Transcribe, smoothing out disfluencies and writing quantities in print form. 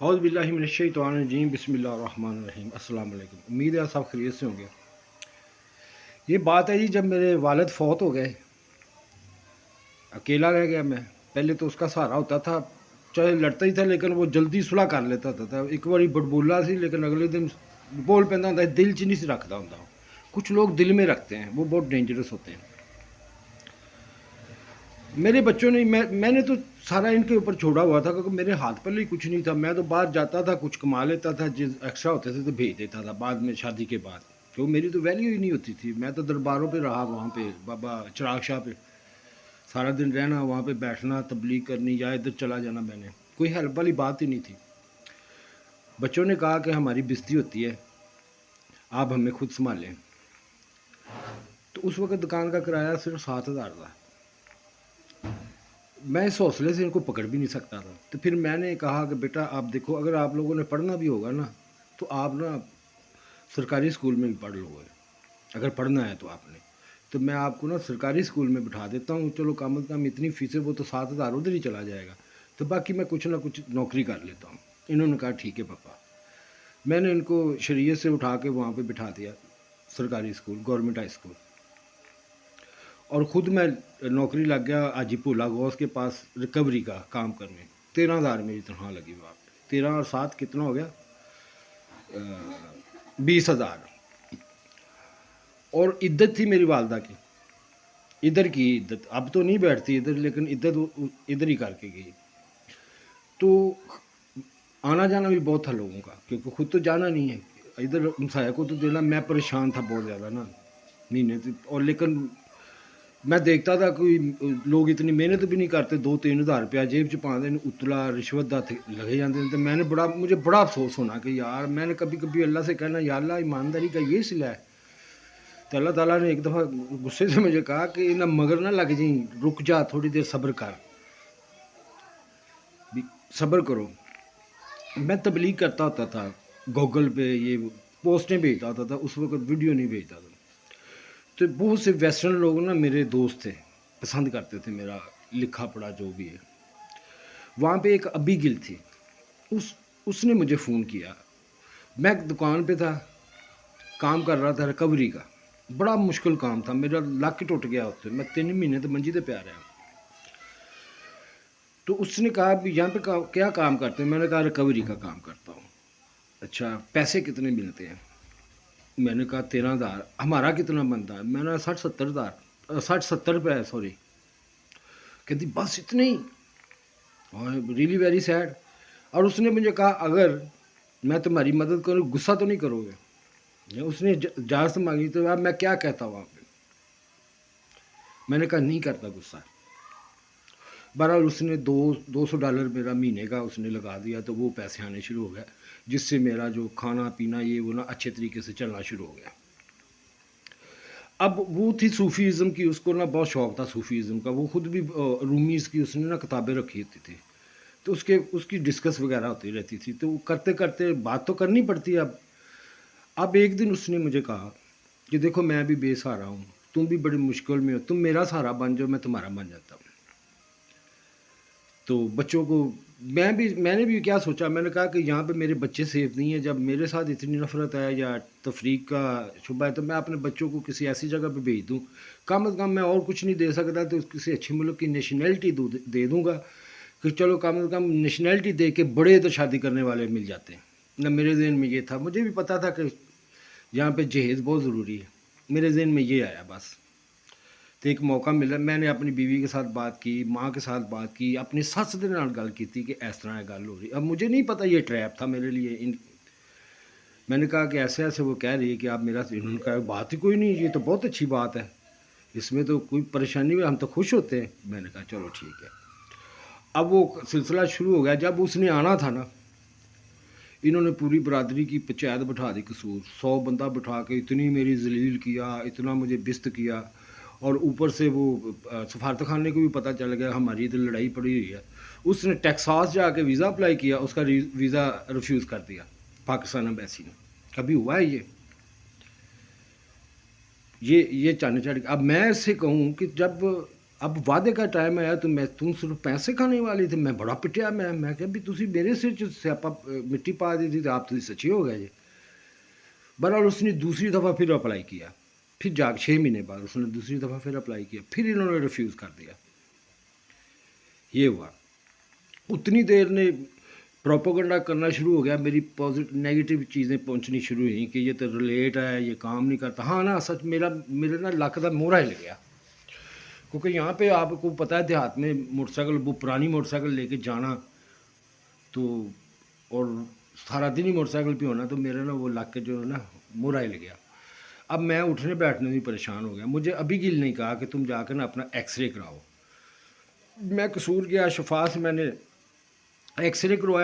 औज़ु बिल्लाहि मिनश्शैतानिर्रजीम बिस्मिल्लाहिर्रहमानिर्रहीम। अस्सलाम वालेकुम। उम्मीद है आप सब खैरियत से होंगे। ये बात है जी, जब मेरे वालिद फौत हो गए, अकेला रह गया मैं। पहले तो उसका सहारा होता था, चाहे लड़ता ही था लेकिन वो जल्दी सुलह कर लेता था। एक बारी बड़बोला सी लेकिन अगले दिन बोल पैंदा होंदा, दिल च नहीं सी रखता होंदा। कुछ लोग दिल में रखते हैं, वो बहुत डेंजरस होते हैं। मेरे बच्चों ने मैंने तो सारा इनके ऊपर छोड़ा हुआ था क्योंकि मेरे हाथ पर ही कुछ नहीं था। मैं तो बाहर जाता था, कुछ कमा लेता था, जिस एक्स्ट्रा होते थे तो भेज देता था बाद में, शादी के बाद। क्यों, मेरी तो वैल्यू ही नहीं होती थी। मैं तो दरबारों पे रहा, वहाँ पे बाबा चिराग शाह पे सारा दिन रहना, वहाँ पे बैठना, तबलीग करनी या इधर चला जाना। मैंने कोई हेल्प वाली बात ही नहीं थी। बच्चों ने कहा कि हमारी बेइज्जती होती है, आप हमें खुद संभालें। तो उस वक्त दुकान का किराया सिर्फ 7,000 था। मैं इस हौसले से इनको पकड़ भी नहीं सकता था। तो फिर मैंने कहा कि बेटा आप देखो, अगर आप लोगों ने पढ़ना भी होगा ना, तो आप ना सरकारी स्कूल में भी पढ़ लोगे, अगर पढ़ना है तो आपने। तो मैं आपको ना सरकारी स्कूल में बिठा देता हूँ, चलो कम से कम इतनी फीसें, वो तो 7,000 उधर ही चला जाएगा, तो बाकी मैं कुछ ना कुछ नौकरी कर लेता हूँ। इन्होंने कहा ठीक है पापा। मैंने इनको शरीयत से उठा के वहाँ पर बिठा दिया, सरकारी स्कूल, गवर्नमेंट हाई स्कूल। और ख़ुद मैं नौकरी लग गया हाजी भोला गौस के पास, रिकवरी का काम करने। 13,000 मेरी तनख्वाह लगी वहाँ पे। 13 और 7 कितना हो गया, 20,000। और इद्दत थी मेरी वालदा की, इधर की इद्दत। अब तो नहीं बैठती इधर, लेकिन इद्दत इधर ही करके गई। तो आना जाना भी बहुत था लोगों का, क्योंकि खुद तो जाना नहीं है, इधर हमसाया को तो देना। मैं परेशान था बहुत ज़्यादा ना महीने से। और लेकिन मैं देखता था कोई लोग इतनी मेहनत भी नहीं करते, 2-3 हज़ार रुपया जेब च पाते हैं, उतला रिश्वत दा लगे जाते हैं। तो मुझे बड़ा अफसोस होना कि यार, मैंने कभी कभी अल्लाह से कहना, या अल्लाह ईमानदारी का ये सिला है। तो अल्लाह ताला ने एक दफ़ा गुस्से से मुझे कहा कि ना मगर ना लग जाई, रुक जा, थोड़ी देर सब्र कर, सब्र करो। मैं तबलीग करता होता था, गूगल पे ये पोस्टें भेजता होता था, उस वक्त वीडियो नहीं भेजता था। तो बहुत से वेस्टर्न लोग ना मेरे दोस्त थे, पसंद करते थे मेरा लिखा पढ़ा जो भी है। वहाँ पे एक अबी गिल थी, उसने मुझे फ़ोन किया। मैं दुकान पे था, काम कर रहा था रिकवरी का। बड़ा मुश्किल काम था, मेरा लक टुट गया उससे। मैं 3 महीने तो मंजी पे प्या रहा। तो उसने कहा भी यहाँ पे क्या काम करते हैं? मैंने कहा रिकवरी का काम करता हूँ। अच्छा, पैसे कितने मिलते हैं? मैंने कहा 13,000। हमारा कितना बनता है? मैंने 60-70 हज़ार, 60-70 रुपये, सॉरी। कहती बस इतने ही? Really very sad. और उसने मुझे कहा अगर मैं तुम्हारी मदद करूँ, गुस्सा तो नहीं करोगे? उसने इजाज़त मांगी। तो अब मैं क्या कहता वहाँ पे? मैंने कहा नहीं करता गुस्सा। बहरहाल उसने $200 मेरा महीने का उसने लगा दिया, तो वो पैसे आने शुरू हो गए, जिससे मेरा जो खाना पीना ये वो ना अच्छे तरीके से चलना शुरू हो गया। अब वो थी सूफ़ीज़म की, उसको ना बहुत शौक़ था सूफ़ीज़म का। वो ख़ुद भी रूमीज़ की उसने ना किताबें रखी होती थी, तो उसकी डिस्कस वगैरह होती रहती थी। तो करते करते बात तो करनी पड़ती है। अब एक दिन उसने मुझे कहा कि देखो मैं भी बेसहारा हूँ, तुम भी बड़ी मुश्किल में हो, तुम मेरा सहारा बन जाओ, मैं तुम्हारा बन जाता हूँ। तो बच्चों को मैंने भी क्या सोचा, मैंने कहा कि यहाँ पे मेरे बच्चे सेफ नहीं है। जब मेरे साथ इतनी नफ़रत है या तफरीक का शुबा है, तो मैं अपने बच्चों को किसी ऐसी जगह पे भेज दूँ। कम से कम मैं और कुछ नहीं दे सकता, तो किसी अच्छे मुल्क की नेशनैलिटी दे दूँगा कि चलो कम से कम नेशनैलिटी दे के बड़े तो शादी करने वाले मिल जाते हैं ना। मेरे जहन में ये था। मुझे भी पता था कि यहाँ पे जहेज़ बहुत ज़रूरी है, मेरे जहन में ये आया बस। तो एक मौका मिला, मैंने अपनी बीवी के साथ बात की, माँ के साथ बात की, अपनी सस के नाल गल की कि इस तरह गल हो रही। अब मुझे नहीं पता ये ट्रैप था मेरे लिए। मैंने कहा कि ऐसे ऐसे वो कह रही है कि आप मेरा। इन्होंने कहा बात ही कोई नहीं, ये तो बहुत अच्छी बात है, इसमें तो कोई परेशानी नहीं, हम तो खुश होते हैं। मैंने कहा चलो ठीक है। अब वो सिलसिला शुरू हो गया। जब उसने आना था ना, इन्होंने पूरी बरादरी की पंचायत बिठा दी कसूर, 100 बंदा बिठा के इतनी मेरी जलील किया, इतना मुझे बिस्त किया। और ऊपर से वो सफारत खाने को भी पता चल गया हमारी इधर लड़ाई पड़ी हुई है। उसने टेक्सास जाके वीज़ा अप्लाई किया, उसका वीज़ा रिफ्यूज़ कर दिया पाकिस्तान एम्बेसी ने। कभी हुआ है ये चाने चढ़। अब मैं इससे कहूँ कि जब اب وعدے کا ٹائم آیا تو تم صرف پیسے کھانے والی تھے. میں بڑا پٹیا, میں کہ بھی تسی میرے سر چ سیاپا مٹی پا دی تھی تو آپ تو سچی ہو گئے جی. بہرحال اس نے دوسری دفعہ پھر اپلائی کیا, پھر جا کے 6 مہینے بعد اس نے دوسری دفعہ پھر اپلائی کیا, پھر انہوں نے ریفیوز کر دیا. یہ ہوا. اتنی دیر نے پروپیگنڈا کرنا شروع ہو گیا, میری نیگیٹو چیزیں پہنچنی شروع ہوئیں کہ یہ تو ریلیٹ ہے, یہ کام نہیں کرتا. ہاں نا سچ میرے نا لک کا مورا ہل گیا, کیونکہ یہاں پہ آپ کو پتہ ہے دیہات میں موٹر سائیکل, وہ پرانی موٹر سائیکل لے کے جانا تو اور سارا دن ہی موٹر سائیکل پہ ہونا, تو میرا نا وہ لک جو ہے نا مورا ہل گیا. اب میں اٹھنے بیٹھنے بھی پریشان ہو گیا. مجھے ابھی گل نہیں کہا کہ تم جا کے نا اپنا ایکس رے کراؤ. میں قصور گیا, شفا سے میں نے ایکس رے کروایا.